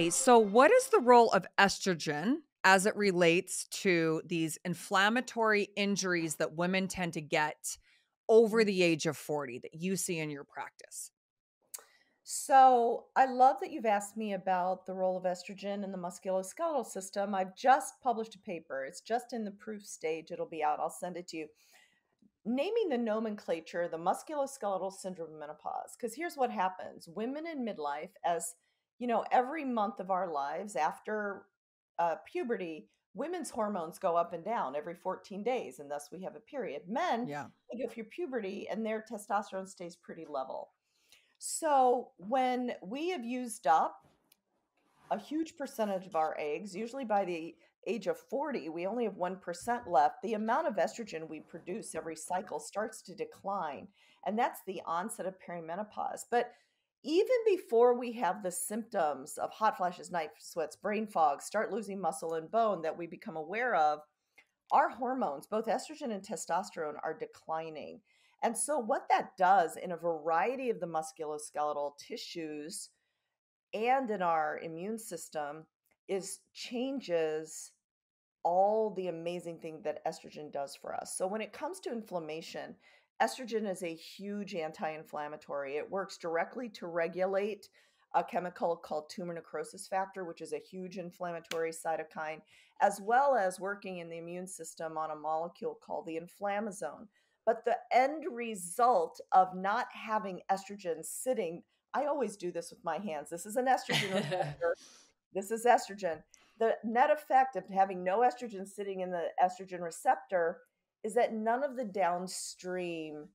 Okay, so what is the role of estrogen as it relates to these inflammatory injuries that women tend to get over the age of 40 that you see in your practice? So I love that you've asked me about the role of estrogen in the musculoskeletal system. I've just published a paper. It's just in the proof stage. It'll be out. I'll send it to you. Naming the nomenclature, the musculoskeletal syndrome of menopause. Because here's what happens: women in midlife, as you know, every month of our lives after puberty, women's hormones go up and down every 14 days, and thus we have a period. Men, Yeah. they go through puberty and their testosterone stays pretty level. So when we have used up a huge percentage of our eggs, usually by the age of 40, we only have 1% left. The amount of estrogen we produce every cycle starts to decline. And that's the onset of perimenopause. But even before we have the symptoms of hot flashes, night sweats, brain fog, start losing muscle and bone that we become aware of, our hormones, both estrogen and testosterone, are declining. And so, what that does in a variety of the musculoskeletal tissues and in our immune system is changes all the amazing thing that estrogen does for us. So, when it comes to inflammation, estrogen is a huge anti inflammatory. It works directly to regulate a chemical called tumor necrosis factor, which is a huge inflammatory cytokine, as well as working in the immune system on a molecule called the inflammasome. But the end result of not having estrogen sitting, I always do this with my hands. This is an estrogen receptor. This is estrogen. The net effect of having no estrogen sitting in the estrogen receptor is that none of the downstream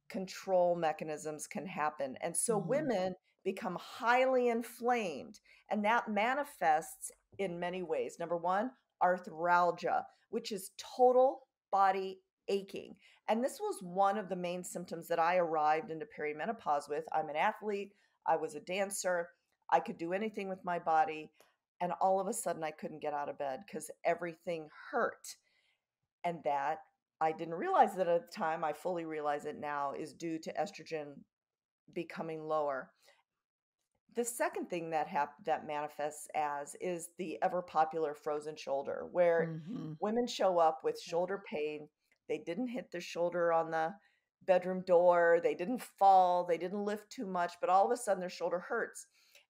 control mechanisms can happen. And so Mhm. women become highly inflamed, and that manifests in many ways. Number one, arthralgia, which is total body aching. And this was one of the main symptoms that I arrived into perimenopause with. I'm an athlete, I was a dancer, I could do anything with my body. And all of a sudden, I couldn't get out of bed because everything hurt. And that, I didn't realize that at the time. I fully realize it now, is due to estrogen becoming lower. The second thing that manifests as is the ever popular frozen shoulder, where Mhm. women show up with shoulder pain. They didn't hit their shoulder on the bedroom door, they didn't fall, they didn't lift too much, but all of a sudden their shoulder hurts,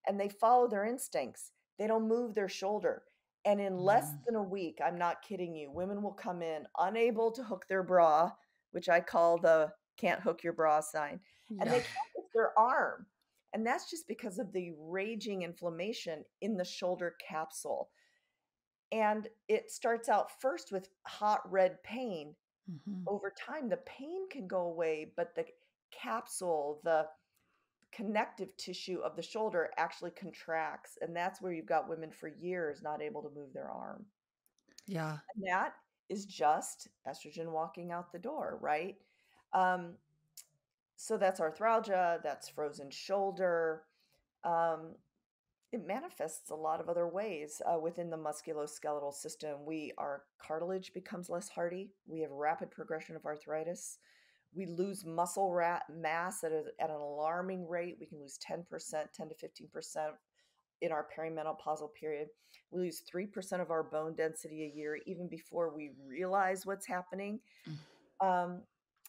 and they follow their instincts. They don't move their shoulder. And in less Mhm. than a week, I'm not kidding you, women will come in unable to hook their bra, which I call the can't hook your bra sign, and Yeah. they can't lift their arm. And that's just because of the raging inflammation in the shoulder capsule. And it starts out first with hot red pain. Mhm. Over time, the pain can go away, but the capsule, the connective tissue of the shoulder actually contracts. And that's where you've got women for years not able to move their arm. Yeah. And that is just estrogen walking out the door, right? Um, so that's arthralgia, that's frozen shoulder. Um, It manifests a lot of other ways within the musculoskeletal system. Our cartilage becomes less hardy. We have rapid progression of arthritis. We lose muscle mass at an alarming rate. We can lose 10%, 10 to 15% in our perimenopausal period. We lose 3% of our bone density a year, even before we realize what's happening. Um,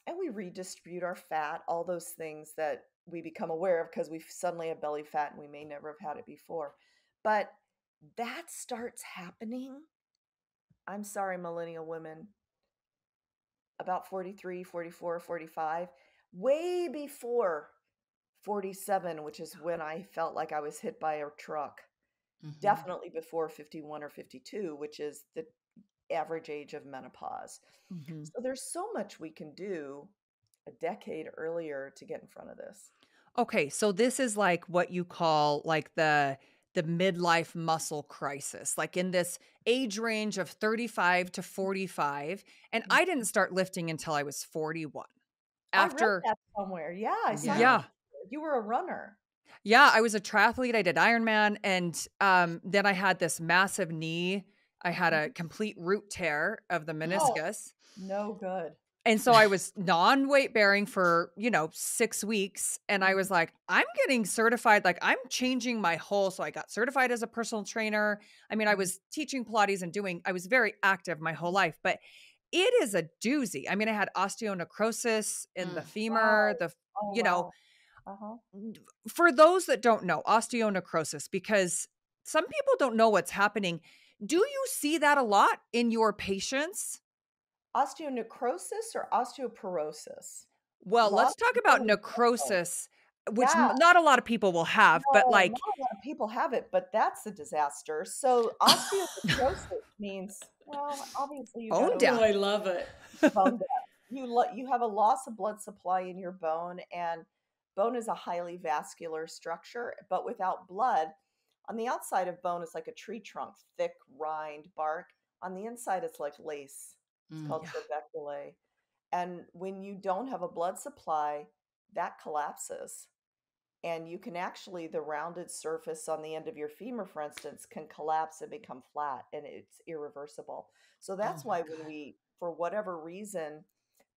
and we redistribute our fat, all those things that we become aware of because we suddenly have belly fat and we may never have had it before. But that starts happening, I'm sorry, millennial women, about 43, 44, 45, way before 47, which is when I felt like I was hit by a truck. Mhm. Definitely before 51 or 52, which is the average age of menopause. Mhm. So there's so much we can do a decade earlier to get in front of this. Okay, so this is like what you call like the midlife muscle crisis, like in this age range of 35 to 45, and I didn't start lifting until I was 41. I read After that somewhere. Yeah, I saw you. yeah. You were a runner. Yeah, I was a triathlete, I did Ironman, and, then I had this massive knee. I had a Mhm. complete root tear of the Oh, meniscus. no good. And so I was non-weight bearing for, 6 weeks, and I was Mhm. like, "I'm getting certified, like, I'm changing my whole." So I got certified as a personal trainer. I mean, I Mhm. was teaching Pilates and I was very active my whole life, but it is a doozy. I mean, I had osteonecrosis in the Mm. femur, Wow. Oh, you know, wow. Uh-huh. for those that don't know, osteonecrosis, because some people don't know what's happening. Do you see that a lot in your patients? Osteonecrosis or osteoporosis? Well, let's Lost talk about bone and muscle. necrosis, which Yeah. not a lot of people will have, but No, not like a lot of people have it, but that's a disaster. So osteonecrosis means, well, obviously you got bone Oh, death. I love it. bone death. You have a loss of blood supply in your bone, and bone is a highly vascular structure, but without blood, on the outside of bone is like a tree trunk, thick rind bark. On the inside, it's like lace. It's Mm. called Yeah. trabeculae. And when you don't have a blood supply, that collapses. And you can actually, the rounded surface on the end of your femur, for instance, can collapse and become flat, and it's irreversible. So Oh that's my why when God. we, for whatever reason,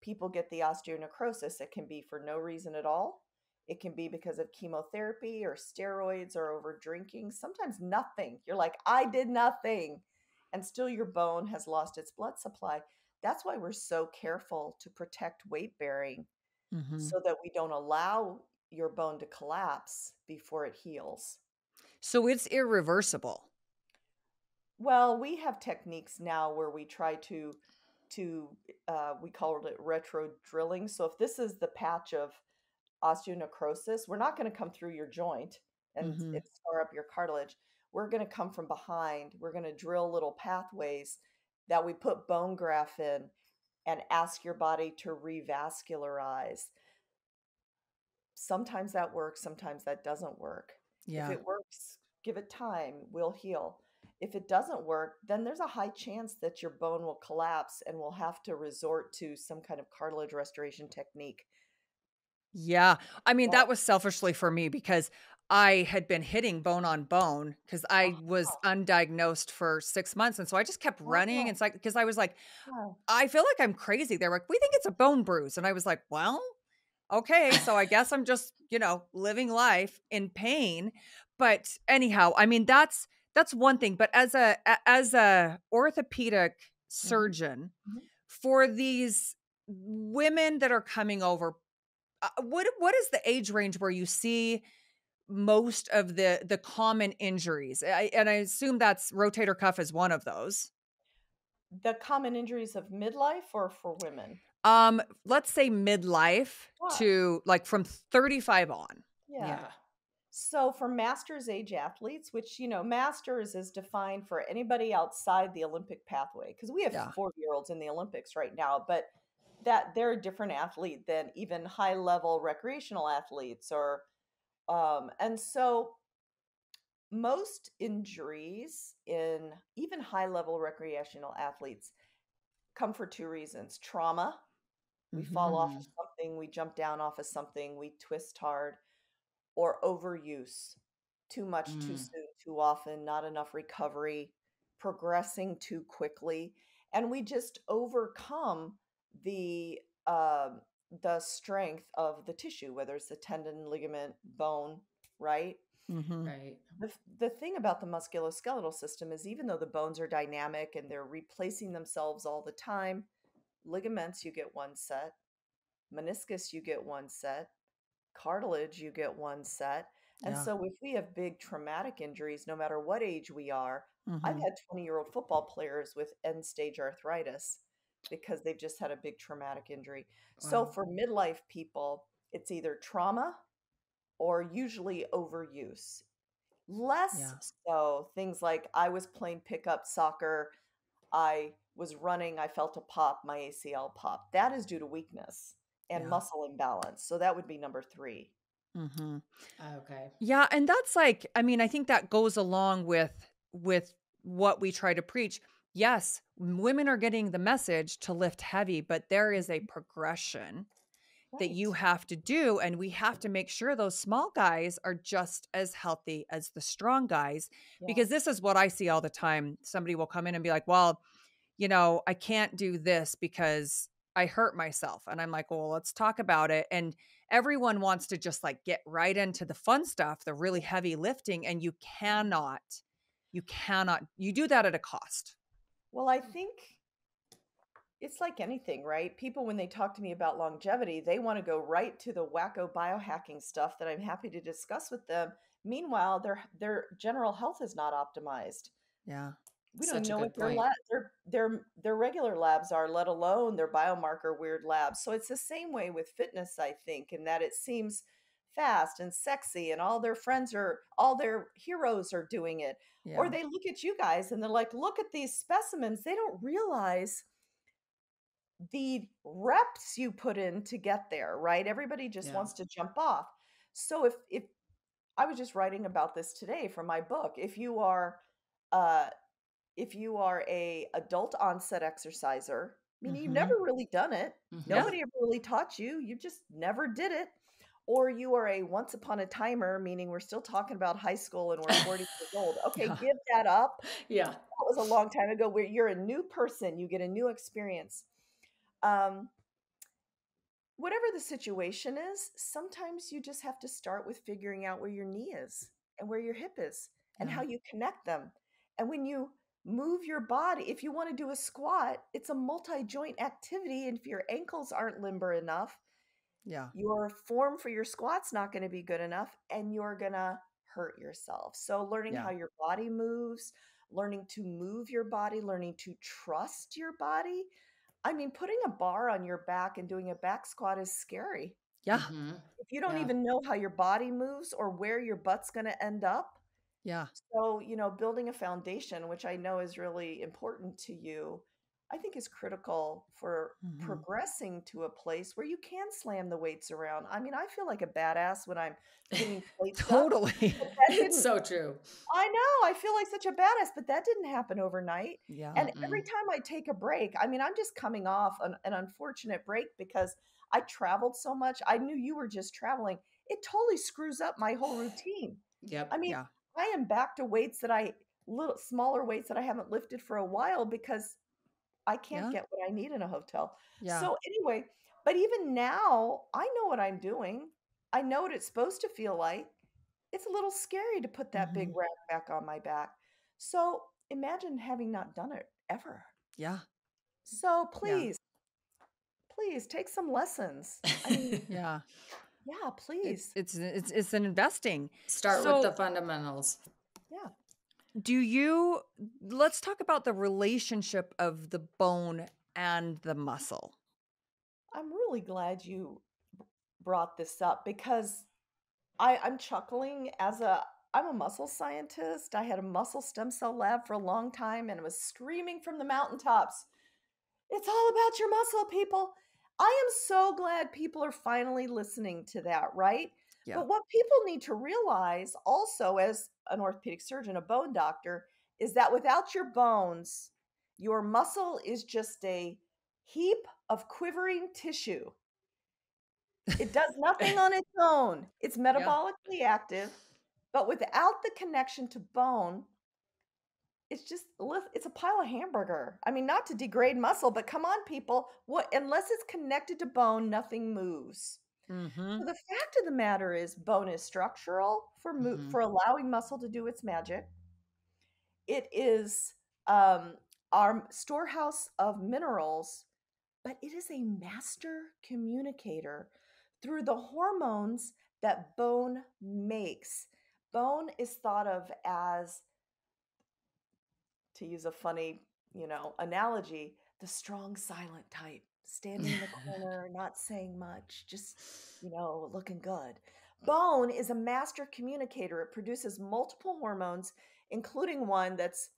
people get the osteonecrosis, it can be for no reason at all. It can be because of chemotherapy or steroids or over drinking. Sometimes nothing. You're like, I did nothing. And still your bone has lost its blood supply. That's why we're so careful to protect weight bearing Mhm. so that we don't allow your bone to collapse before it heals. So it's irreversible. Well, we have techniques now where we try to we call it retro drilling. So if this is the patch of osteonecrosis, we're not going to come through your joint and Mhm. scar up your cartilage. We're going to come from behind. We're going to drill little pathways that we put bone graft in and ask your body to revascularize. Sometimes that works, sometimes that doesn't work. If Yeah. it works, give it time, we'll heal. If it doesn't work, then there's a high chance that your bone will collapse and we'll have to resort to some kind of cartilage restoration technique. Yeah. I mean, Yeah. that was selfishly for me because I had been hitting bone on bone because I was undiagnosed for 6 months, and so I just kept running, Oh, and it's like because I was like, yeah. "I feel like I'm crazy." They're like, "We think it's a bone bruise," and I was like, "Well, okay, so I guess I'm just, living life in pain." But anyhow, I mean, that's one thing, but as a orthopedic Mhm, surgeon, mhm. for these women that are coming over, what is the age range where you see most of the common injuries? And I assume that's rotator cuff is one of those. The common injuries of midlife or for women? Let's say midlife Yeah, to like from 35 on. yeah. Yeah. So for masters age athletes, which, masters is defined for anybody outside the Olympic pathway, because we have Yeah. 40-year-olds in the Olympics right now, but that they're a different athlete than even high level recreational athletes and so most injuries in even high level recreational athletes come for two reasons: trauma. We Mhm. fall off of Mm. something, we jump down off of something, we twist hard, or overuse. Too much, too Mm. soon, too often, not enough recovery, progressing too quickly, and we just overcome the um, the strength of the tissue, whether it's the tendon, ligament, bone, right? Mhm. Right. The thing about the musculoskeletal system is even though the bones are dynamic and they're replacing themselves all the time, ligaments, you get one set, meniscus, you get one set, cartilage, you get one set. And Yeah. so if we have big traumatic injuries, no matter what age we are, I've Mhm. had 20-year-old football players with end stage arthritis because they've just had a big traumatic injury. So Wow. for midlife people, it's either trauma or usually overuse. Less Yeah. so things like I was playing pickup soccer, I was running, I felt a pop, my ACL popped. That is due to weakness and Yeah. muscle imbalance. So that would be number 3. Mhm. Okay. Yeah, and that's like, I mean, I think that goes along with what we try to preach. Yes, women are getting the message to lift heavy, but there is a progression that you Right. have to do, and we have to make sure those small guys are just as healthy as the strong guys, Yeah. because this is what I see all the time. Somebody will come in and be like, "Well, I can't do this because I hurt myself. And I'm like, well, let's talk about it. And everyone wants to just like get right into the fun stuff, the really heavy lifting. And you do that at a cost. Well, I think it's like anything, right? People, when they talk to me about longevity, they want to go right to the wacko biohacking stuff that I'm happy to discuss with them. Meanwhile, their general health is not optimized. Yeah. We don't even Such a know what good point. their regular labs are, let alone their biomarker weird labs. So it's the same way with fitness, I think, in that it seems fast and sexy and all their heroes are doing it. Or Yeah. they look at you guys and they're like, look at these specimens. They don't realize the reps you put in to get there, right? Everybody just Yeah. wants to jump off. So if I was just writing about this today for my book, uh if you are a adult onset exerciser, meaning you've Mhm. never really done it, Yeah. Mhm. nobody ever really taught you, you just never did it, or you are a once upon a timer, meaning we're still talking about high school and we're 40 years old. Okay, Yeah. give that up. Yeah. That was a long time ago where you're a new person, you get a new experience. Um, Whatever the situation is, sometimes you just have to start with figuring out where your knee is and where your hip is and Yeah. how you connect them. And when you move your body, if you want to do a squat, it's a multi joint activity. And if your ankles aren't limber enough, Yeah. your form for your squat's not going to be good enough and you're going to hurt yourself. So, learning Yeah. how your body moves, learning to move your body, learning to trust your body. I mean, putting a bar on your back and doing a back squat is scary. Yeah. Mhm. If you don't Yeah. even know how your body moves or where your butt's going to end up. Yeah. So, building a foundation, which I know is really important to you, I think is critical for Mhm. progressing to a place where you can slam the weights around. I mean, I feel like a badass when I'm getting plates up, Totally. but that It's didn't so true. I know, I feel like such a badass, but that didn't happen overnight, Yeah. and every Mm-mm. time I take a break, I mean, I'm just coming off an unfortunate break because I traveled so much. I knew you were just traveling. It totally screws up my whole routine. I Yep. mean, Yeah. I am back to weights that I little smaller weights that I haven't lifted for a while because I can't Yeah. get what I need in a hotel. Yeah. So anyway, but even now, I know what I'm doing. I know what it's supposed to feel like. It's a little scary to put that big Mhm. rack back on my back. So imagine having not done it ever. Yeah. So Yeah. please take some lessons. I mean, Yeah. yeah, It's please. it's it's an investing. Start with the So, fundamentals. Yeah. do you let's talk about the relationship of the bone and the muscle. I'm really glad you brought this up because I'm chuckling I'm a muscle scientist. I had a muscle stem cell lab for a long time and was screaming from the mountaintops. It's all about your muscle, people. I am so glad people are finally listening to that, right? Yeah. But what people need to realize also, as an orthopedic surgeon, a bone doctor, is that without your bones, your muscle is just a heap of quivering tissue. It does nothing on its own. It's Yeah. metabolically active, but without the connection to bone, it's a pile of hamburger. I mean, not to degrade muscle, but come on, people. What unless it's connected to bone, nothing moves. So Mhm. the fact of the matter is bone is structural Mhm. for allowing muscle to do its magic. It is our storehouse of minerals, but it is a master communicator through the hormones that bone makes. Bone is thought of as, to use a funny, analogy, the strong silent type, standing in the corner, not saying much, just, looking good. Bone is a master communicator. It produces multiple hormones, including one that's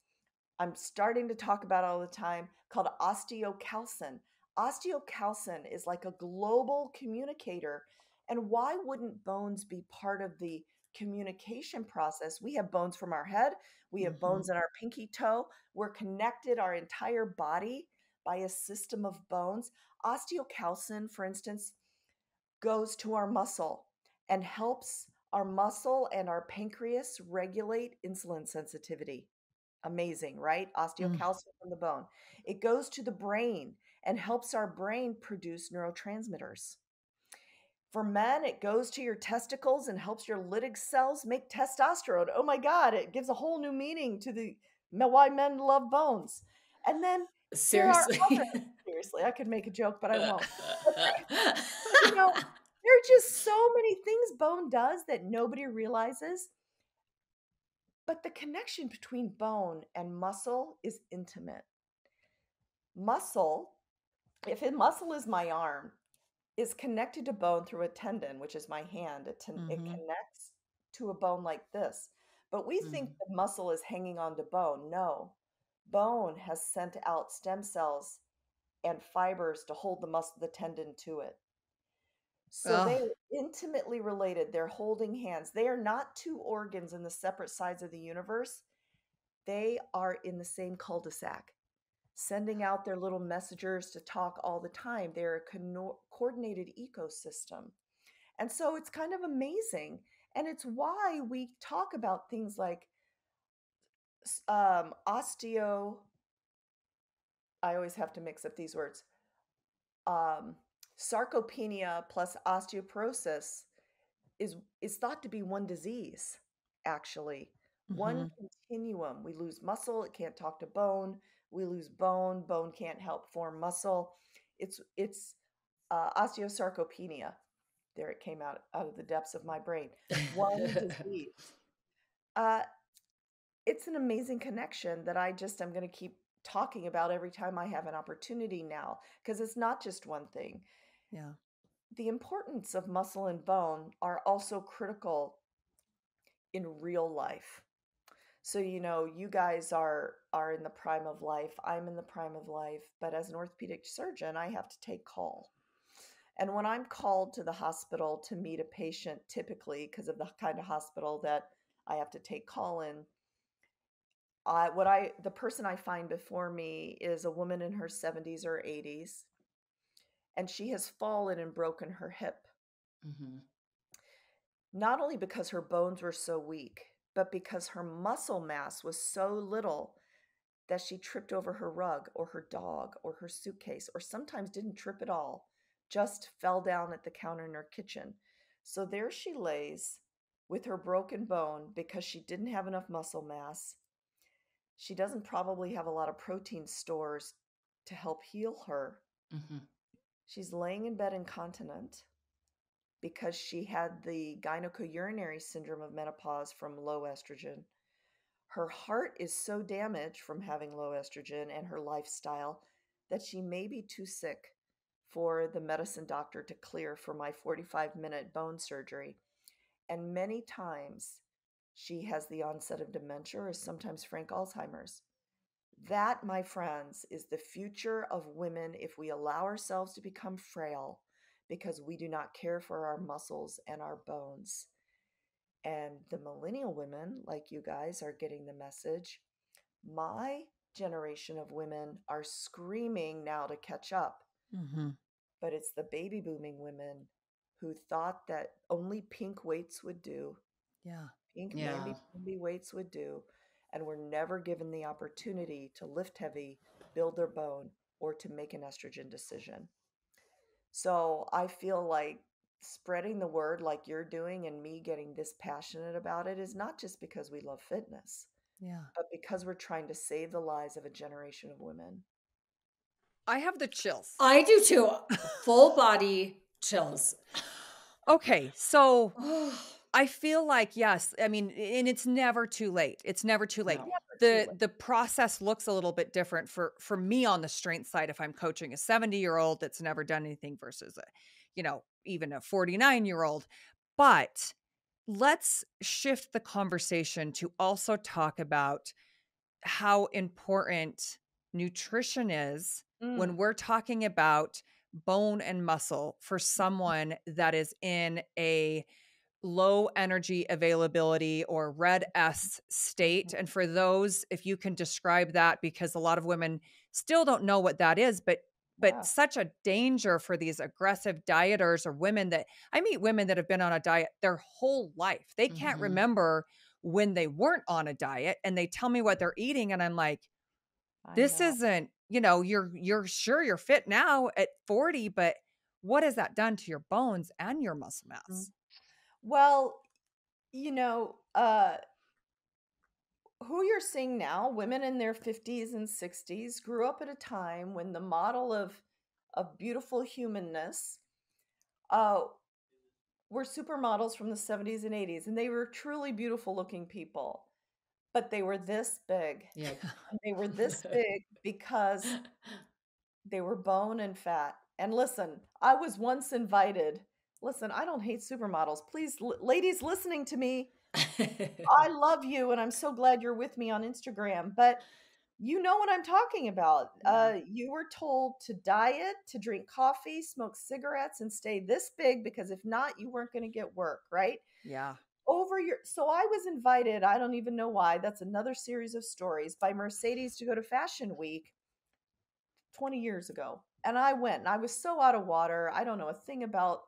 I'm starting to talk about all the time called osteocalcin. Osteocalcin is like a global communicator. And why wouldn't bones be part of the communication process? We have bones from our head, we have Mhm. bones in our pinky toe. We're connected our entire body by a system of bones. Osteocalcin, for instance, goes to our muscle and helps our muscle and our pancreas regulate insulin sensitivity. Amazing, right? Mm. Osteocalcium from the bone. It goes to the brain and helps our brain produce neurotransmitters. For men, it goes to your testicles and helps your Leydig cells make testosterone. Oh my God, it gives a whole new meaning to the why men love bones. And then there are other, Seriously. seriously, I could make a joke, but I won't. But you know, there are just so many things bone does that nobody realizes. But the connection between bone and muscle is intimate. Muscle, if a muscle is my arm, is connected to bone through a tendon, which is my hand. It Mhm. connects to a bone like this. But we think Mm. the muscle is hanging on to bone. No, bone has sent out stem cells and fibers to hold the tendon to it. So they Ugh. are intimately related. They're holding hands. They are not two organs in the separate sides of the universe. They are in the same cul-de-sac, sending out their little messengers to talk all the time. They're a coordinated ecosystem. And so it's kind of amazing. And it's why we talk about things like osteo, I always have to mix up these words, um, sarcopenia plus osteoporosis is thought to be one disease, actually. One Mhm. continuum. We lose muscle, it can't talk to bone. We lose bone, bone can't help form muscle. It's osteosarcopenia. There it came out of the depths of my brain. One disease. Uh, it's an amazing connection that I'm going to keep talking about every time I have an opportunity now, because it's not just one thing. Yeah. The importance of muscle and bone are also critical in real life. So, you guys are in the prime of life. I'm in the prime of life, but as an orthopedic surgeon, I have to take call. And when I'm called to the hospital to meet a patient, typically because of the kind of hospital that I have to take call in, the person I find before me is a woman in her 70s or 80s, and she has fallen and broken her hip. Mhm. Not only because her bones were so weak, but because her muscle mass was so little that she tripped over her rug or her dog or her suitcase, or sometimes didn't trip at all, just fell down at the counter in her kitchen. So there she lays with her broken bone because she didn't have enough muscle mass. She doesn't probably have a lot of protein stores to help heal her. Mhm. She's laying in bed incontinent because she had the gynecourinary syndrome of menopause from low estrogen. Her heart is so damaged from having low estrogen and her lifestyle that she may be too sick for the medicine doctor to clear for my 45-minute bone surgery. And many times she has the onset of dementia or sometimes frank Alzheimer's. That, my friends, is the future of women if we allow ourselves to become frail because we do not care for our muscles and our bones. And the millennial women, like you guys, are getting the message. My generation of women are screaming now to catch up, Mhm. but it's the baby booming women who thought that only pink weights would do, Yeah. pink Yeah. mamby weights would do, and were never given the opportunity to lift heavy, build their bone, or to make an estrogen decision. So I feel like spreading the word like you're doing and me getting this passionate about it is not just because we love fitness, Yeah. but because we're trying to save the lives of a generation of women. I have the chills. I do too. Full body chills. Okay, so Oh, I feel like yes, I mean, and it's never too late. It's never too late. no. Never too The late. the process looks a little bit different for me on the strength side if I'm coaching a 70-year-old that's never done anything versus even a 49-year-old. But let's shift the conversation to also talk about how important nutrition is Mm, when we're talking about bone and muscle for someone that is in a low energy availability or red S state. mhm. And for those, if you can describe that, because a lot of women still don't know what that is, but Yeah, such a danger for these aggressive dieters or women that I meet women that have been on a diet their whole life. They can't Mhm. remember when they weren't on a diet and they tell me what they're eating. And I'm like, I this know. isn't you're sure you're fit now at 40, but what has that done to your bones and your muscle Mm. mass? Well, you know, who you're seeing now, women in their 50s and 60s, grew up at a time when the model of beautiful humanness uh, were supermodels from the 70s and 80s, and they were truly beautiful looking people, but they were this big. Yep. And they were this big because they were bone and fat. And listen, I was once invited. Listen, I don't hate supermodels. Please, ladies listening to me, I love you and I'm so glad you're with me on Instagram. But you know what I'm talking about. Yeah. You were told to diet, to drink coffee, smoke cigarettes, and stay this big because if not, you weren't going to get work, right? Yeah. So I was invited, I don't even know why, that's another series of stories, by Mercedes to go to Fashion Week 20 years ago. And I went and I was so out of water. I don't know a thing about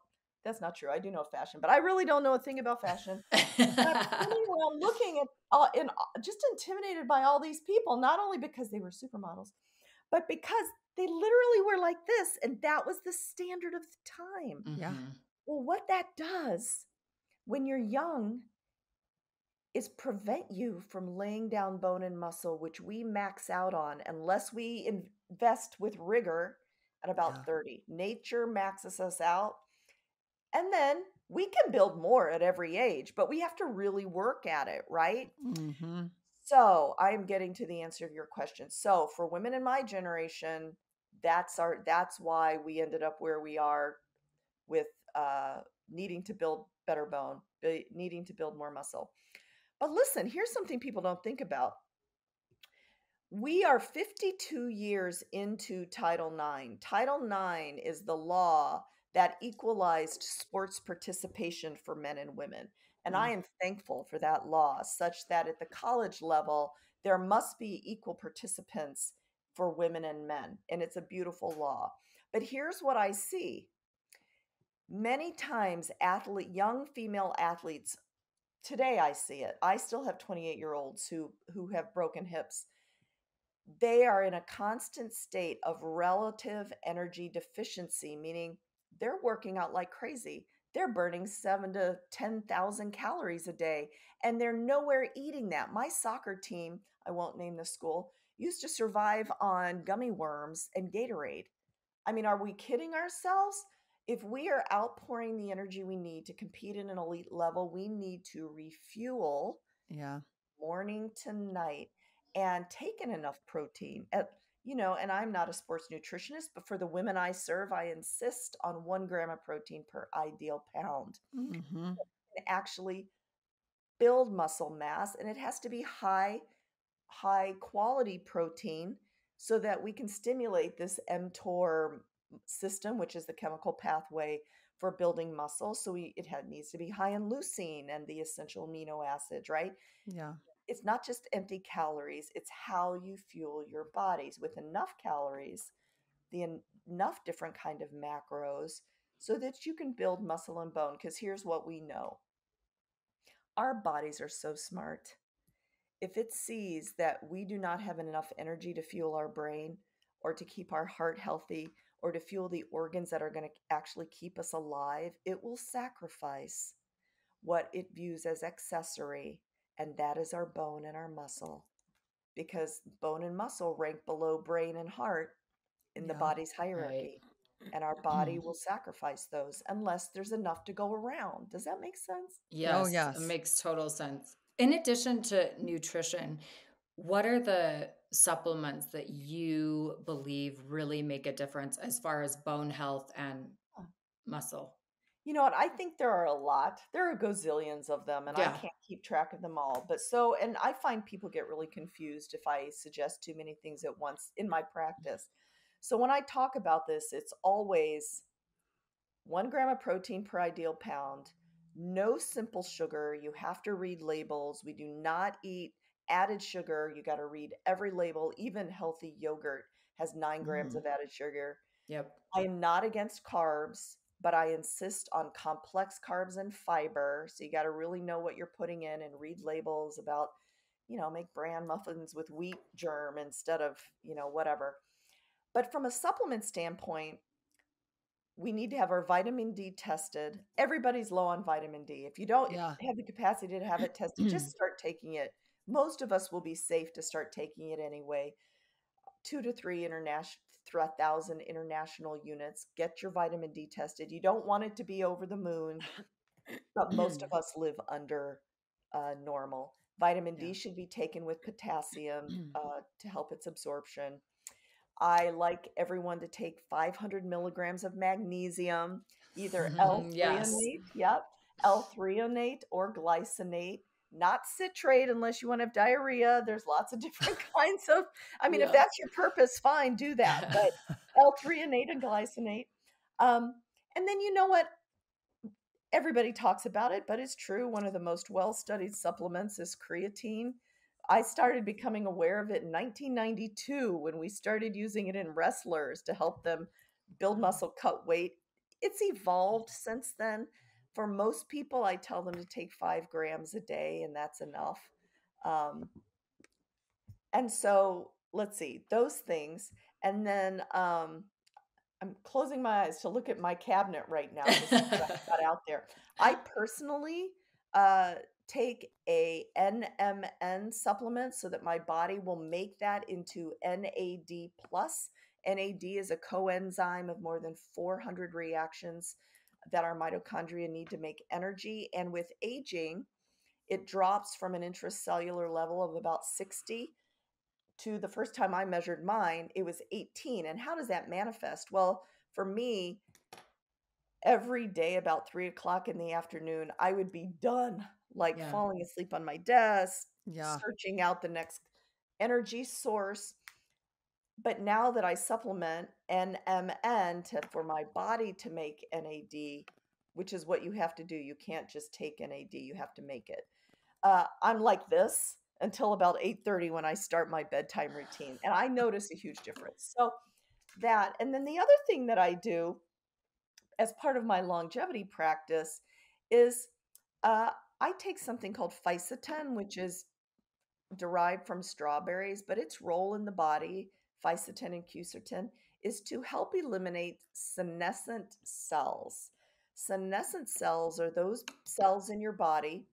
that's not true. I do know fashion, but I really don't know a thing about fashion. And I'm standing around looking at just intimidated by all these people, not only because they were supermodels, but because they literally were like this and that was the standard of the time. Yeah. Mhm. Well, what that does when you're young is prevent you from laying down bone and muscle, which we max out on unless we invest with rigor at Yeah. about 30. Nature maxes us out. And then we can build more at every age, but we have to really work at it, right? Mhm. So I am getting to the answer of your question. So for women in my generation, that's why we ended up where we are with needing to build better bone, needing to build more muscle. But listen, here's something people don't think about. We are 52 years into Title IX. Title IX is the law that equalized sports participation for men and women. And I Mm. am thankful for that law, such that at the college level, there must be equal participants for women and men. And it's a beautiful law. But here's what I see many times young female athletes today I see it. I still have 28-year-olds who have broken hips. They are in a constant state of relative energy deficiency, meaning they're working out like crazy. They're burning 7 to 10,000 calories a day and they're nowhere eating that. My soccer team, I won't name the school, used to survive on gummy worms and Gatorade. I mean, are we kidding ourselves? If we are outpouring the energy we need to compete in an elite level, we need to refuel Yeah. morning to night and taken enough protein and I'm not a sports nutritionist, but for the women I serve, I insist on 1 gram of protein per ideal pound Mhm. and actually build muscle mass, and it has to be high quality protein so that we can stimulate this mTOR system, which is the chemical pathway for building muscle. So needs to be high in leucine and the essential amino acids, right? Yeah. It's not just empty calories, it's how you fuel your bodies with enough calories, enough different kind of macros so that you can build muscle and bone. Because here's what we know. Our bodies are so smart. If it sees that we do not have enough energy to fuel our brain or to keep our heart healthy or to fuel the organs that are going to actually keep us alive, it will sacrifice what it views as accessory, and that is our bone and our muscle. Because bone and muscle rank below brain and heart in the Yeah. body's Right. hierarchy. And our body will sacrifice those unless there's enough to go around. Does that make sense? Oh, Yes, it yes. makes total sense. In addition to nutrition, what are the supplements that you believe really make a difference as far as bone health and Huh. muscle? You know what? I think there are a lot. There are gazillions of them, and I Yeah. can't keep track of them all. And I find people get really confused if I suggest too many things at once in my practice. So when I talk about this, it's always 1 gram of protein per ideal pound, no simple sugar. You have to read labels. We do not eat added sugar. You got to read every label. Even healthy yogurt has 9 grams Mhm. of added sugar. Yep. I am not against carbs, but I insist on complex carbs and fiber. So you got to really know what you're putting in and read labels about, make bran muffins with wheat germ instead of, whatever. But from a supplement standpoint, we need to have our vitamin D tested. Everybody's low on vitamin D. If you don't Yeah. have the capacity to have it tested, just start taking it. Most of us will be safe to start taking it anyway. 2 to 3 thousand international units. Get your vitamin D tested. You don't want it to be over the moon, but most of us live under normal. Vitamin Yeah. D should be taken with potassium to help its absorption. I like everyone to take 500 milligrams of magnesium, either Yes. L-threonate, yep, L-threonate or glycinate, not citrate unless you want to have diarrhea. There's lots of different kinds of, I mean, if Yeah. that's your purpose, fine, do that. But L-threonate and glycinate. Um, and then you know what? Everybody talks about it, but it's true. One of the most well-studied supplements is creatine. I started becoming aware of it in 1992 when we started using it in wrestlers to help them build muscle, cut weight. It's evolved since then. For most people, I tell them to take 5 grams a day, and that's enough. Um, and so, let's see, those things. And then I'm closing my eyes to look at my cabinet right now to see what I've got out there. I personally uh, take a NMN supplement so that my body will make that into NAD plus. NAD is a coenzyme of more than 400 reactions that our mitochondria need to make energy. And with aging, it drops from an intracellular level of about 60 to the first time I measured mine, it was 18. And how does that manifest? Well, for me, every day about 3 o'clock in the afternoon, I would be done, like Yeah. falling asleep on my desk, Yeah. searching out the next energy source. But now that I supplement NMN for my body to make NAD, which is what you have to do, you can't just take NAD, you have to make it. I'm like this until about 8:30 when I start my bedtime routine, and I notice a huge difference. So that, and then the other thing that I do as part of my longevity practice is uh, I take something called Fisetin, which is derived from strawberries, but its role in the body, Fisetin and quercetin, is to help eliminate senescent cells. Senescent cells are those cells in your body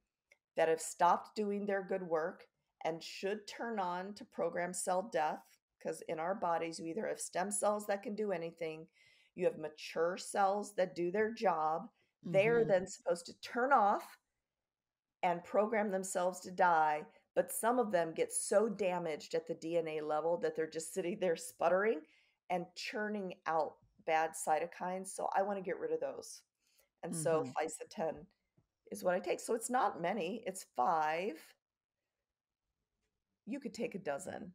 that have stopped doing their good work and should turn on to program cell death, because in our bodies, you either have stem cells that can do anything, you have mature cells that do their job. They're Mhm. then supposed to turn off and program themselves to die, but some of them get so damaged at the DNA level that they're just sitting there sputtering and churning out bad cytokines. So I want to get rid of those. And so Mhm. Fisetin is what I take. So it's not many, it's 5. You could take a dozen,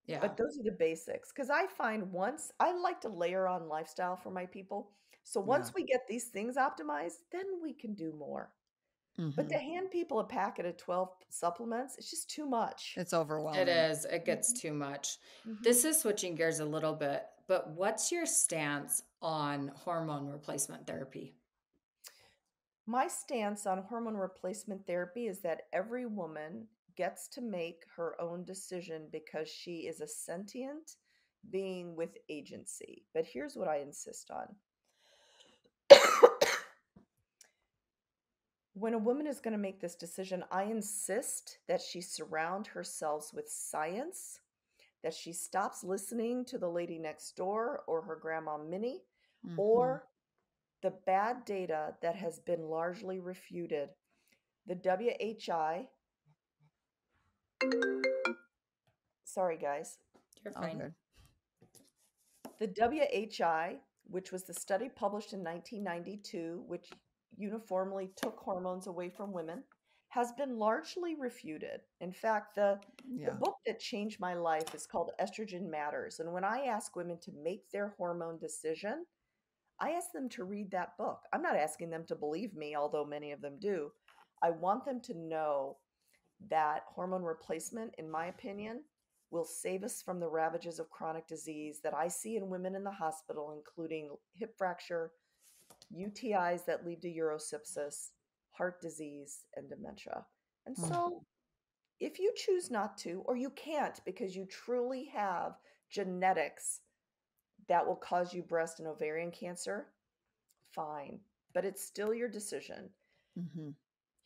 Yeah. but those are the basics. Because I find once I like to layer on lifestyle for my people. So Yeah. once we get these things optimized, then we can do more. But to Mhm. hand people a packet of 12 supplements, it's just too much. It's It overwhelming. is. It gets Mhm, too much. mhm. This is switching gears a little bit, but what's your stance on hormone replacement therapy? My stance on hormone replacement therapy is that every woman gets to make her own decision because she is a sentient being with agency. But here's what I insist on. When a woman is going to make this decision, I insist that she surround herself with science, that she stops listening to the lady next door or her grandma Minnie Mhm. or the bad data that has been largely refuted. The WHI, sorry guys, You're All fine. good. the WHI, which was the study published in 1992, which uniformly took hormones away from women, has been largely refuted. In fact, the Yeah. book that changed my life is called Estrogen Matters. And when I ask women to make their hormone decision, I ask them to read that book. I'm not asking them to believe me, although many of them do. I want them to know that hormone replacement, in my opinion, will save us from the ravages of chronic disease that I see in women in the hospital, including hip fracture, UTIs that lead to urosepsis, heart disease, and dementia. And Mm. so, if you choose not to, or you can't because you truly have genetics that will cause you breast and ovarian cancer, fine, but it's still your decision. Mm-hmm.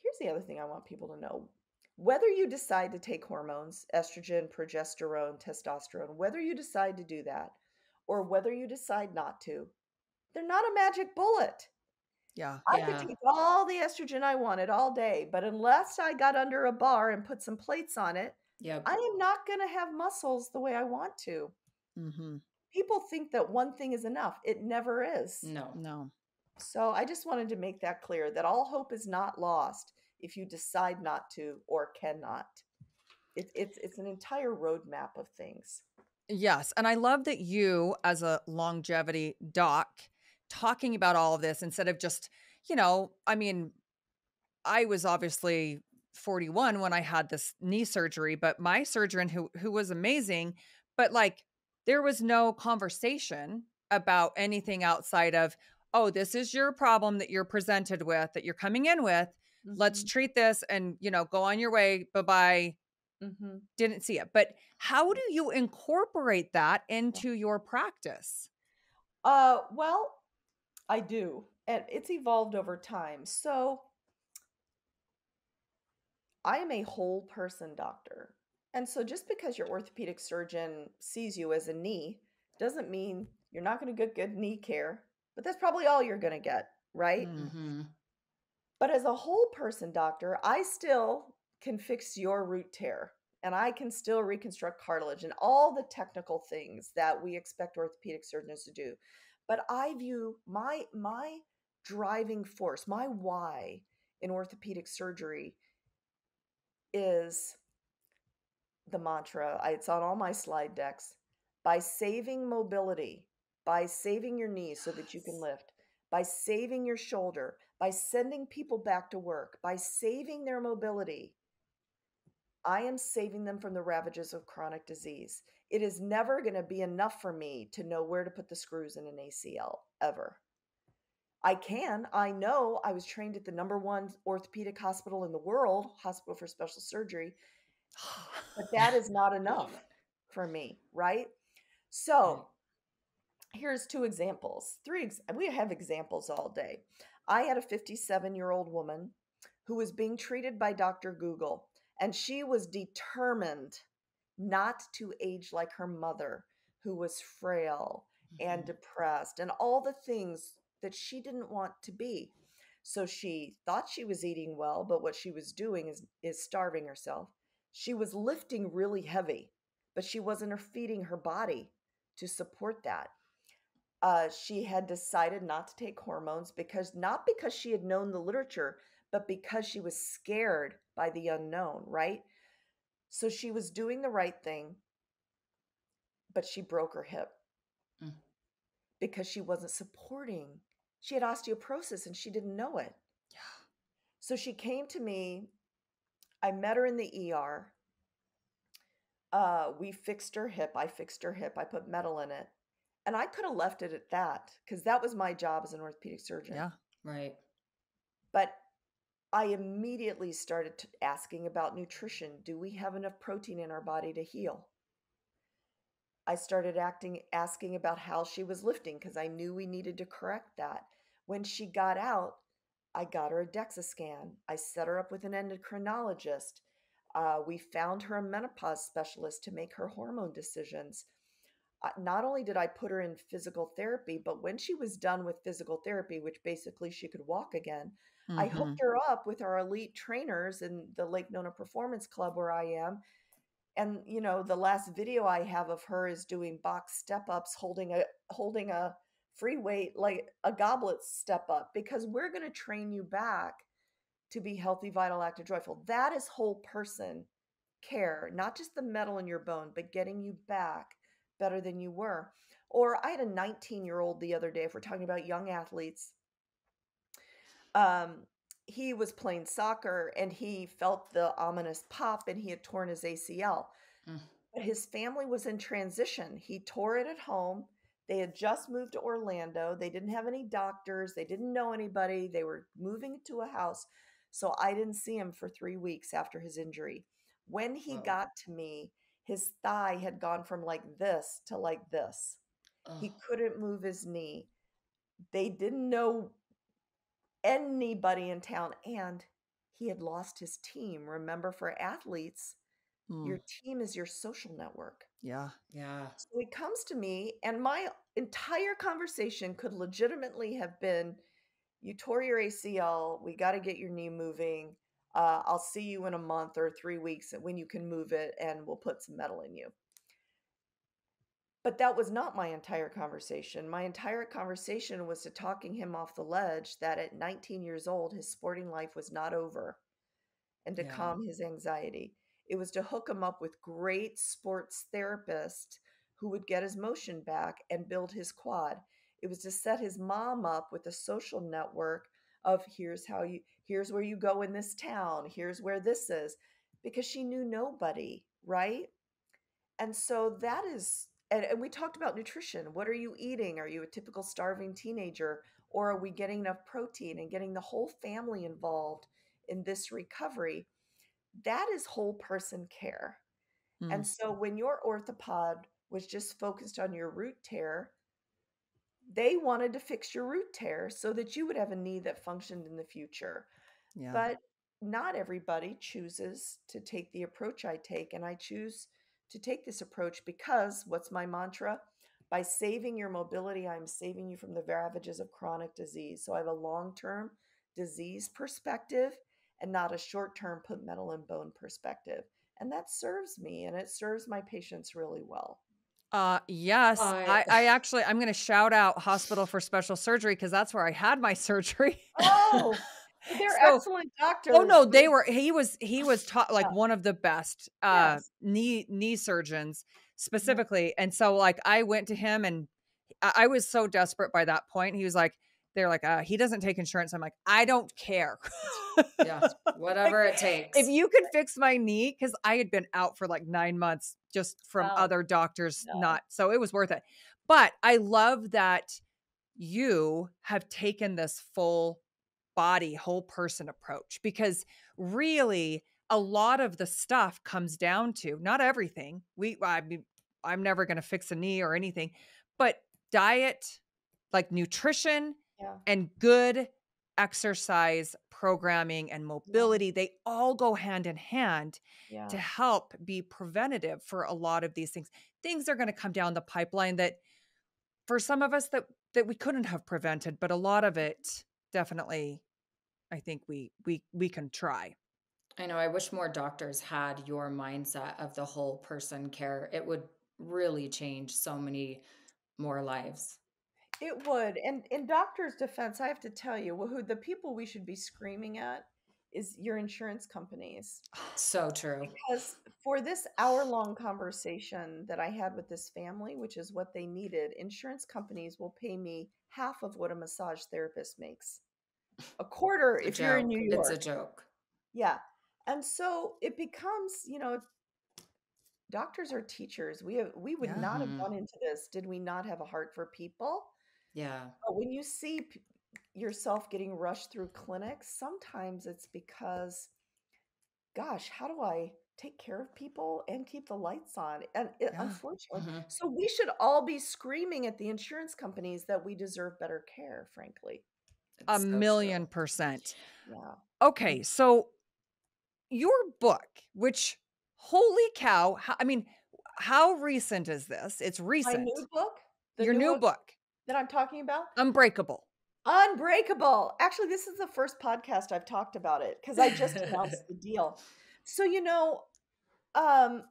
Here's the other thing I want people to know. Whether you decide to take hormones, estrogen, progesterone, testosterone, whether you decide to do that or whether you decide not to, they're not a magic bullet. Yeah. I could Yeah. take all the estrogen I wanted all day, but unless I got under a bar and put some plates on it, Yep. I am not going to have muscles the way I want to. Mm-hmm. People think that one thing is enough. It never is. No. No. So I just wanted to make that clear that all hope is not lost if you decide not to or cannot. It's an entire roadmap of things. Yes. And I love that you, as a longevity doc, talking about all of this instead of just, I mean, I was obviously 41 when I had this knee surgery, but my surgeon who was amazing, but like there was no conversation about anything outside of, oh, this is your problem that you're presented with, that you're coming in with. Let's Mm-hmm. treat this and, go on your way. Bye-bye. Mm-hmm. Didn't see it. But how do you incorporate that into your practice? Well, I do, and it's evolved over time. So I am a whole person doctor. And so just because your orthopedic surgeon sees you as a knee doesn't mean you're not going to get good knee care, but that's probably all you're going to get, right? Mm, Mm-hmm. But as a whole person doctor, I still can fix your root tear and I can still reconstruct cartilage and all the technical things that we expect orthopedic surgeons to do. But I view my driving force, my why in orthopedic surgery is the mantra. It's on all my slide decks. By saving mobility, by saving your knees so that you can yes. lift, by saving your shoulder, by sending people back to work, by saving their mobility, I am saving them from the ravages of chronic disease. It is never going to be enough for me to know where to put the screws in an ACL, ever. I know I was trained at the #1 orthopedic hospital in the world, Hospital for Special Surgery, but that is not Love enough it. for me, right? Right. So here's two examples. We have examples all day. I had a 57-year-old woman who was being treated by Dr. Google, and she was determined not to age like her mother, who was frail and Mm-hmm. depressed and all the things that she didn't want to be. So she thought she was eating well, but what she was doing is starving herself. She was lifting really heavy, but she wasn't feeding her body to support that. She had decided not to take hormones because not because she had known the literature, but because she was scared by the unknown, right? So she was doing the right thing, but she broke her hip Mm. because she wasn't supporting. She had osteoporosis and she didn't know it. Yeah. So she came to me. I met her in the ER. We fixed her hip. I fixed her hip. I put metal in it. And I could have left it at that because that was my job as an orthopedic surgeon. Yeah. Right. But I immediately started asking about nutrition. Do we have enough protein in our body to heal? I started asking about how she was lifting because I knew we needed to correct that. When she got out, I got her a DEXA scan. I set her up with an endocrinologist. We found her a menopause specialist to make her hormone decisions. Not only did I put her in physical therapy, but when she was done with physical therapy, which basically she could walk again, I Mm-hmm. hooked her up with our elite trainers in the Lake Nona Performance Club where I am. And the last video I have of her is doing box step ups, holding a free weight like a goblet step up, because we're going to train you back to be healthy, vital, active, joyful. That is whole person care, not just the metal in your bone, but getting you back better than you were. Or I had a 19-year-old the other day, if we're talking about young athletes. Um, he was playing soccer and he felt the ominous pop and he had torn his ACL. Mm. But his family was in transition. He tore it at home. They had just moved to Orlando. They didn't have any doctors. They didn't know anybody. They were moving to a house. So I didn't see him for 3 weeks after his injury. When he Whoa. got to me, his thigh had gone from like this to like this. He Oh, couldn't move his knee. They didn't know anybody in town, and he had lost his team. Remember, for athletes, Mm, your team is your social network. yeah. yeah. So he comes to me, and my entire conversation could legitimately have been, you tore your ACL, we got to get your knee moving. I'll see you in a month or 3 weeks when you can move it, and we'll put some metal in you. But that was not my entire conversation. My entire conversation was to talking him off the ledge that at 19 years old, his sporting life was not over, and to Yeah. calm his anxiety. It was to hook him up with great sports therapists who would get his motion back and build his quad. It was to set his mom up with a social network of here's where you go in this town, here's where this is, because she knew nobody, right? And so that is, and we talked about nutrition. What are you eating? Are you a typical starving teenager? Or are we getting enough protein and getting the whole family involved in this recovery? That is whole person care. And Mm, so when your orthopod was just focused on your root tear, they wanted to fix your root tear so that you would have a knee that functioned in the future. yeah. But not everybody chooses to take the approach I take. And I choose to take this approach because what's my mantra? By saving your mobility, I'm saving you from the ravages of chronic disease. So I have a long term disease perspective and not a short term put metal and bone perspective. And that serves me and it serves my patients really well. Yes. I I actually, I'm going to shout out Hospital for Special Surgery because that's where I had my surgery. Oh, they're So, excellent oh no, doctors. they were, he was taught like Yeah, one of the best, yes. knee surgeons Yeah. specifically. And so like I went to him and I was so desperate by that point. He was like, they're like, he doesn't take insurance. I'm like, I don't care. yeah, Like, whatever it if takes. you could fix my knee, because I had been out for like 9 months just from Wow. other doctors, No. not so it was worth it. But I love that you have taken this full body, whole person approach because really a lot of the stuff comes down to not everything. I mean, I'm never going to fix a knee or anything, but diet, like nutrition Yeah. and good exercise programming and Yeah. mobility, they all go hand in hand to Yeah. help be preventative for a lot of these things. Things are going to come down the pipeline that for some of us that we couldn't have prevented, but a lot of it definitely I think we can try. I know. I wish more doctors had your mindset of the whole person care. It would really change so many more lives. It would. And in doctor's defense, I have to tell you, who the people we should be screaming at is your insurance companies. So true. Because for this hour-long conversation that I had with this family, which is what they needed, insurance companies will pay me half of what a massage therapist makes. A quarter It's a if you're in New joke. It's a York. joke. Yeah. And so it becomes, doctors are teachers. We would Yeah. not have Hmm. gone into this did we not have a heart for people. Yeah. But when you see yourself getting rushed through clinics, sometimes it's because, gosh, how do I take care of people and keep the lights on? And Yeah. unfortunately, Hmm. so we should all be screaming at the insurance companies that we deserve better care, frankly. A It's so true. million percent. Yeah. Okay, so your book, which holy cow, I mean, how recent is this? It's My new recent. book, the Your new new one book, that I'm talking about, Unbreakable. Unbreakable. Actually, this is the first podcast I've talked about it because I just announced the deal. So,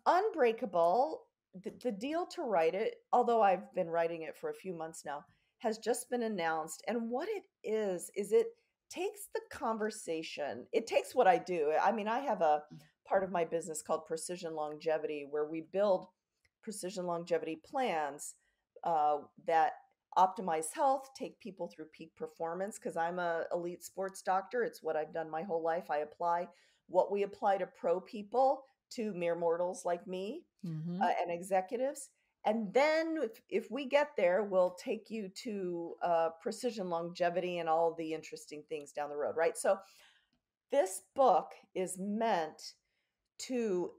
Unbreakable, the deal to write it, although I've been writing it for a few months now, has just been announced. And what it is it takes the conversation, it takes what I do. I mean, I have a part of my business called Precision Longevity, where we build precision longevity plans that optimize health, take people through peak performance. Because I'm a elite sports doctor, it's what I've done my whole life. I apply what we apply to pro people to mere mortals like me Mhm. and executives. And then if we get there, we'll take you to precision longevity and all the interesting things down the road, right? So this book is meant to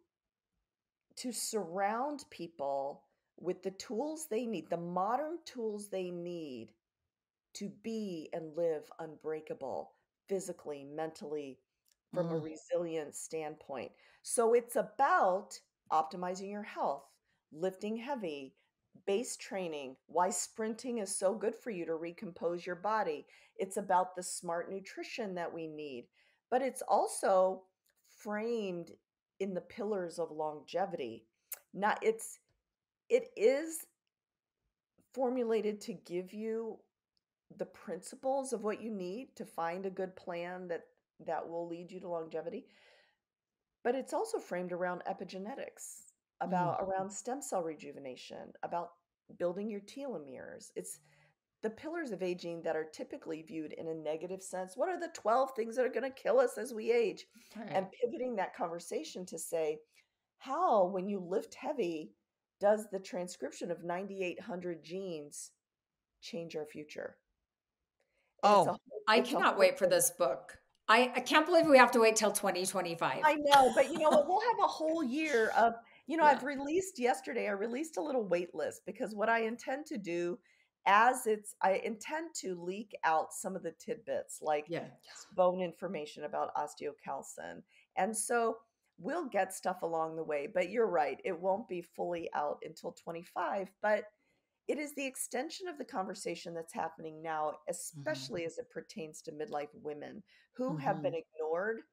to surround people with the tools they need, the modern tools they need to be and live unbreakable physically, mentally, from a Mm. resilience standpoint. So it's about optimizing your health, lifting heavy, base training, why sprinting is so good for you to recompose your body. It's about the smart nutrition that we need, but it's also framed in the pillars of longevity. Not it is formulated to give you the principles of what you need to find a good plan that will lead you to longevity, but it's also framed around epigenetics, Mm. about around stem cell rejuvenation, about building your telomeres. It's the pillars of aging that are typically viewed in a negative sense. What are the 12 things that are going to kill us as we age? Right. And pivoting that conversation to say, how, when you lift heavy, does the transcription of 9,800 genes change our future? And Oh, I it's a cannot whole wait for thing. this book. I can't believe we have to wait till 2025. I know, but you know what? We'll have a whole year of, Yeah. I've released yesterday, I released a little wait list because what I intend to do I intend to leak out some of the tidbits like Yeah. bone information about osteocalcin. And so we'll get stuff along the way, but you're right. It won't be fully out until 25, but it is the extension of the conversation that's happening now, Mhm. especially as it pertains to midlife women who have been Mhm. ignored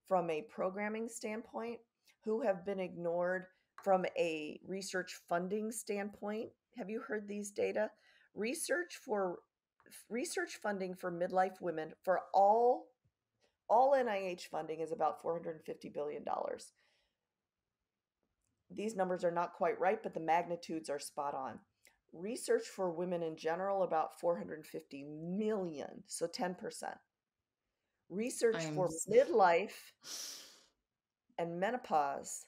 from a programming standpoint, who have been ignored from a research funding standpoint. Have you heard these data? Research for research funding for midlife women for all NIH funding is about $450 billion. These numbers are not quite right, but the magnitudes are spot on. Research for women in general, about 450 million, so 10%. Research I'm for s- midlife and menopause,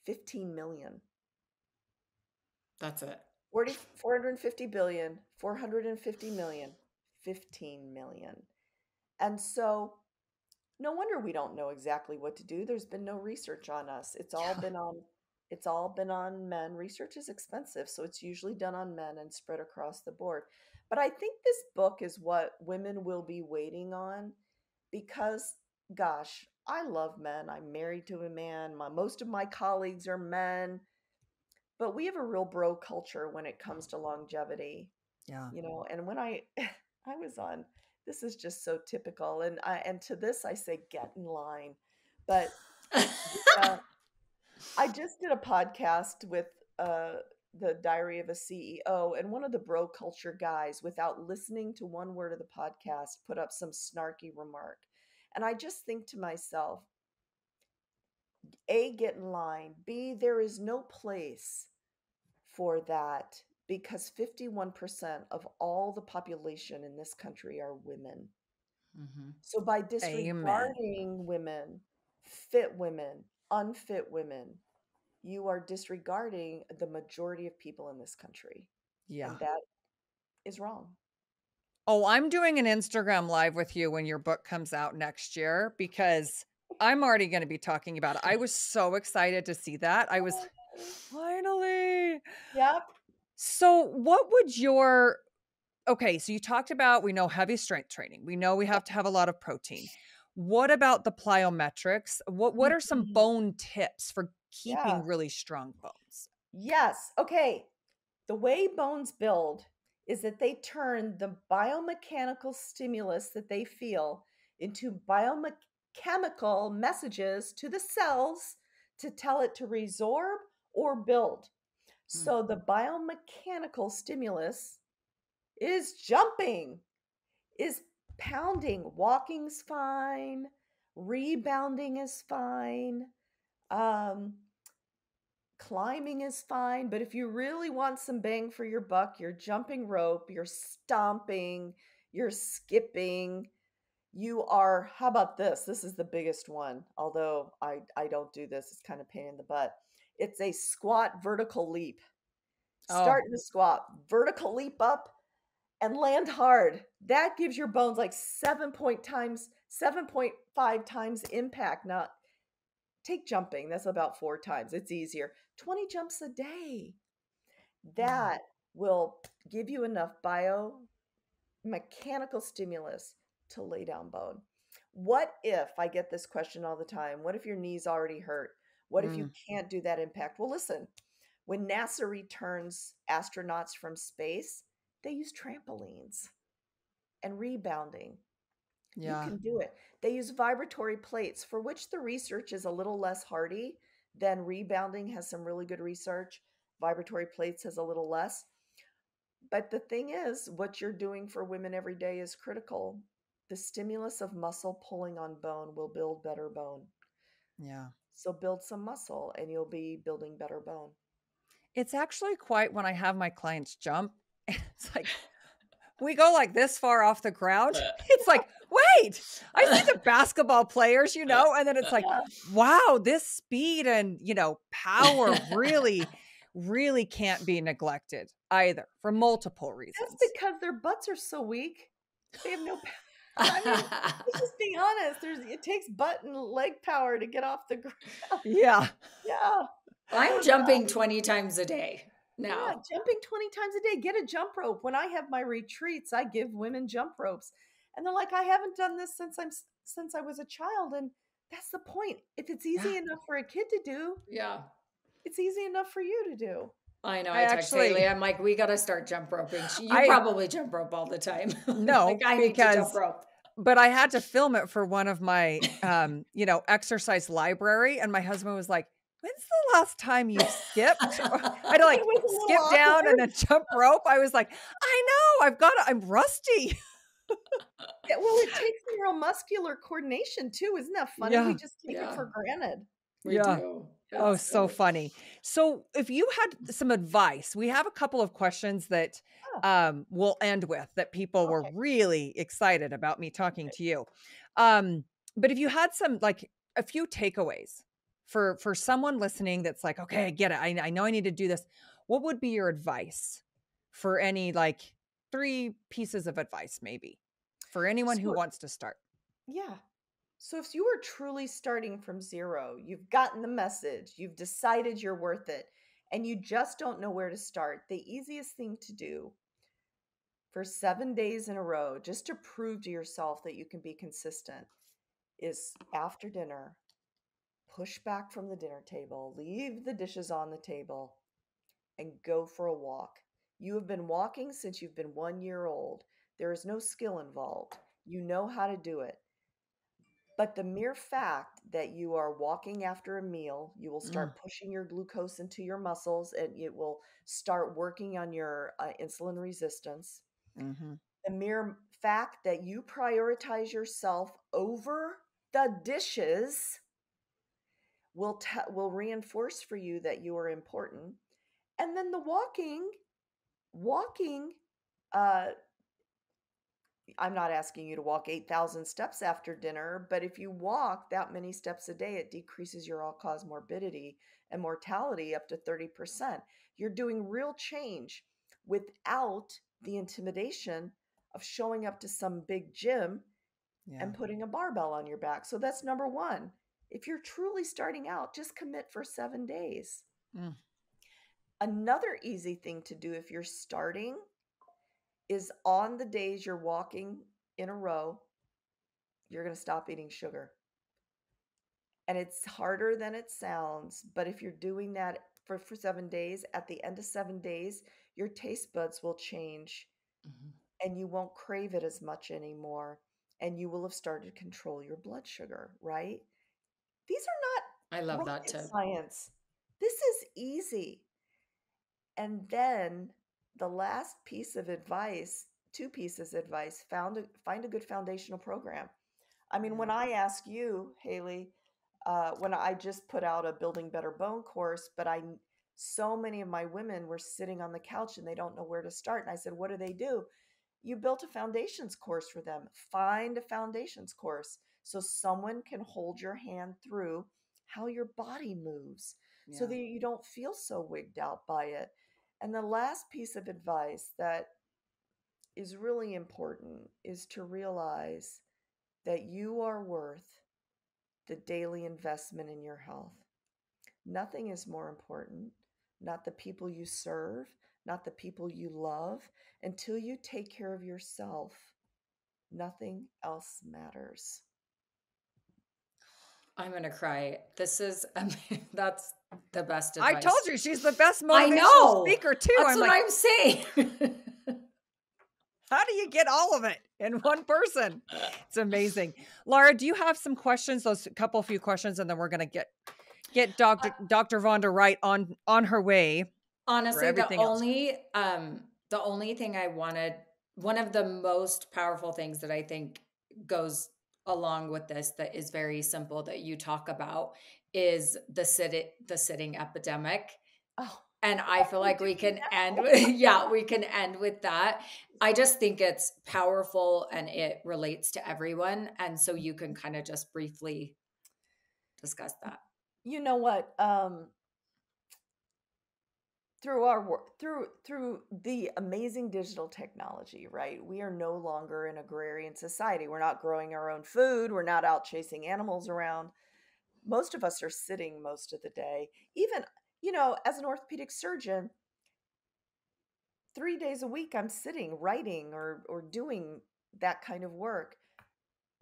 15 million. That's it. 450 billion, 450 million, 15 million. And so no wonder we don't know exactly what to do. There's been no research on us. Yeah. It's all been on men. Research is expensive, so it's usually done on men and spread across the board. But I think this book is what women will be waiting on because gosh, I love men. I'm married to a man. Most of my colleagues are men, but we have a real bro culture when it comes to longevity, yeah. and when I I was on, this is just so typical, and to this I say get in line. But uh, I just did a podcast with uh, the Diary of a CEO, and one of the bro culture guys, without listening to one word of the podcast, put up some snarky remark, and I just think to myself, A, get in line. B, there is no place for that because 51% of all the population in this country are women. Mhm. So by Amen. disregarding women, fit women, unfit women, you are disregarding the majority of people in this country. Yeah. And that is wrong. Oh, I'm doing an Instagram live with you when your book comes out next year because I'm already going to be talking about it. I was so excited to see that. I was finally. Yep. So, what would your okay, so you talked about we know heavy strength training. We know we Yep. have to have a lot of protein. What about the plyometrics? What are some Mhm. bone tips for Yeah. keeping really strong bones? Yes. Okay. The way bones build is that they turn the biomechanical stimulus that they feel into biochemical messages to the cells to tell it to resorb or build. Mm. So the biomechanical stimulus is jumping, is pounding. Walking's fine, rebounding is fine. Um, Climbing is fine, but if you really want some bang for your buck, you're jumping rope, you're stomping, you're skipping, you are, how about this? This is the biggest one, although I don't do this, it's kind of pain in the butt. It's a squat vertical leap. Oh, Start in the squat, vertical leap up and land hard. That gives your bones like 7.5 times impact. Now, take jumping. That's about 4 times. It's easier. 20 jumps a day. Mm. That will give you enough biomechanical stimulus to lay down bone. What if, I get this question all the time, what if your knee's already hurt? What if you Mm. can't do that impact? Well, listen, when NASA returns astronauts from space, they use trampolines and rebounding. You Yeah. can do it. They use vibratory plates, for which the research is a little less hardy than rebounding has some really good research. Vibratory plates has a little less. But the thing is, what you're doing for women every day is critical. The stimulus of muscle pulling on bone will build better bone. Yeah. So build some muscle and you'll be building better bone. It's actually quite when I have my clients jump, it's like, we go like this far off the ground. It's like, wait, I see the basketball players, and then it's like, Yeah, wow, this speed and, power really, really can't be neglected either for multiple that's reasons. because their butts are so weak. They have no I mean, let's just be honest. It takes butt and leg power to get off the ground. Yeah. Yeah. I'm So jumping 20 times a day yeah, now. jumping 20 times a day. Get a jump rope. When I have my retreats, I give women jump ropes. And they're like, I haven't done this since I was a child. And that's the point. If it's Yeah. easy enough for a kid to do, Yeah. it's easy enough for you to do. I know. I I text Haley. actually I'm like, we got to start jump roping. You I probably jump rope all the time. Like, no, I need to jump because rope. but I had to film it for one of my exercise library, and my husband was like, "When's the last time you skipped?" Or I'd It like was a little skip down and awkward. then jump rope. I was like, "I know, I'm rusty." Yeah, well, it takes neuromuscular coordination too. Isn't that funny? We Yeah. just take it Yeah, for granted. we Yeah. do. Oh, It's so so. funny. So, if you had some advice, we have a couple of questions that Oh, we'll end with that people were okay. really excited about me talking to you. Um, but if you had some like a few takeaways for someone listening that's like, okay, I get it. I know I need to do this. What would be your advice for any like three pieces of advice, maybe for anyone who So, wants to start? yeah. So if you are truly starting from zero, you've gotten the message, you've decided you're worth it, and you just don't know where to start, the easiest thing to do for 7 days in a row, just to prove to yourself that you can be consistent, is after dinner, push back from the dinner table, leave the dishes on the table, and go for a walk. You have been walking since you've been 1 year old. There is no skill involved. You know how to do it. But the mere fact that you are walking after a meal, you will Mm, start pushing your glucose into your muscles and it will start working on your insulin resistance. mm-hmm. The mere fact that you prioritize yourself over the dishes will reinforce for you that you are important. And then the walking, uh, I'm not asking you to walk 8,000 steps after dinner, but if you walk that many steps a day, it decreases your all cause morbidity and mortality up to 30%. You're doing real change without the intimidation of showing up to some big gym Yeah. and putting a barbell on your back. So that's number one. If you're truly starting out, just commit for 7 days. Mm, Another easy thing to do if you're starting is on the days you're walking in a row, you're going to stop eating sugar. And it's harder than it sounds, but if you're doing that for 7 days, at the end of 7 days, your taste buds will change Mhm. and you won't crave it as much anymore. And you will have started to control your blood sugar, right? These I are not love that rocket tip. science. This is easy. And then the last piece of advice, two pieces of advice, find a good foundational program. I mean, yeah. when I ask you, Haley, when I just put out a Building Better Bone course, but so many of my women were sitting on the couch and they don't know where to start. And I said, what do they do? You built a foundations course for them. Find a foundations course so someone can hold your hand through how your body moves so Yeah. that you don't feel so wigged out by it. And the last piece of advice that is really important is to realize that you are worth the daily investment in your health. Nothing is more important, not the people you serve, not the people you love. Until you take care of yourself, nothing else matters. I'm gonna cry. This is, that's the best I told advice. you she's the best I motivational know. speaker too. That's I'm what like, I'm saying. how do you get all of it in one person? It's amazing. Laura, do you have some questions? Those few questions, and then we're gonna get Dr. Vonda Wright on her way for Honestly, everything else. the only thing I wanted, one of the most powerful things that I think goes along with this that is very simple that you talk about is the sitting epidemic. Oh, And I feel we're like we doing can end now. with, yeah, we can end with that. I just think it's powerful and it relates to everyone. And so you can kind of just briefly discuss that. You know what? Through our work, through the amazing digital technology, right? We are no longer an agrarian society. We're not growing our own food. We're not out chasing animals around. Most of us are sitting most of the day. Even, as an orthopedic surgeon, 3 days a week I'm sitting, writing or doing that kind of work.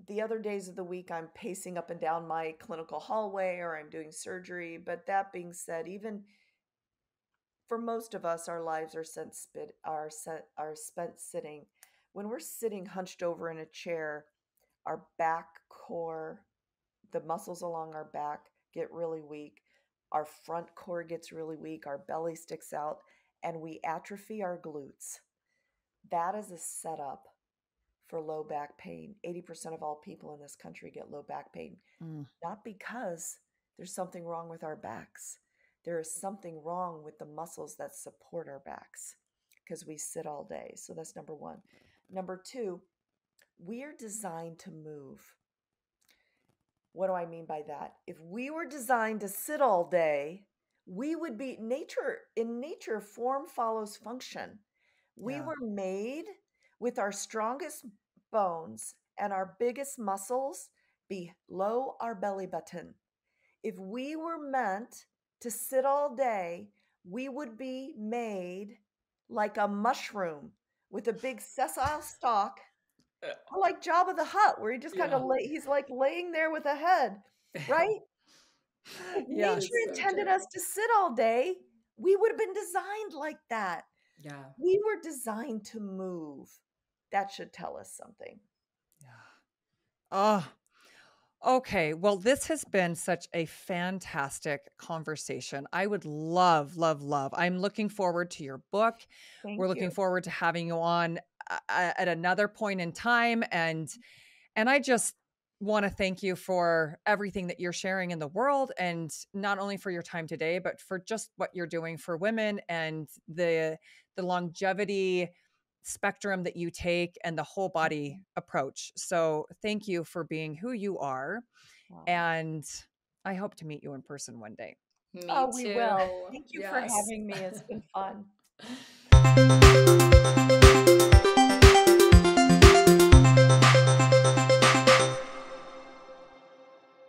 The other days of the week I'm pacing up and down my clinical hallway or I'm doing surgery. But that being said, even for most of us, our lives are spent sitting. When we're sitting hunched over in a chair, our back core, the muscles along our back get really weak. Our front core gets really weak. Our belly sticks out, and we atrophy our glutes. That is a setup for low back pain. 80% of all people in this country get low back pain, Mm. not because there's something wrong with our backs. There is something wrong with the muscles that support our backs because we sit all day. So that's number one. Number two, we are designed to move. What do I mean by that? If we were designed to sit all day, we would be in nature, form follows function. We Yeah. were made with our strongest bones and our biggest muscles below our belly button. If we were meant to sit all day, we would be made like a mushroom with a big sessile stalk, or like Jabba the Hutt, where he just kind Yeah. of he's like laying there with a head, right? If Yes. nature It's so intended true. us to sit all day, we would have been designed like that. Yeah. We were designed to move. That should tell us something. Yeah. Oh, okay. Well, this has been such a fantastic conversation. I would love, love, love. I'm looking forward to your book. We're Thank you. looking forward to having you on at another point in time. And I just want to thank you for everything that you're sharing in the world, and not only for your time today, but for just what you're doing for women and the longevity spectrum that you take and the whole body approach. So thank you for being who you are. Wow. And I hope to meet you in person one day. Me Oh, we will. too. Thank you for Yes. having me. It's been fun.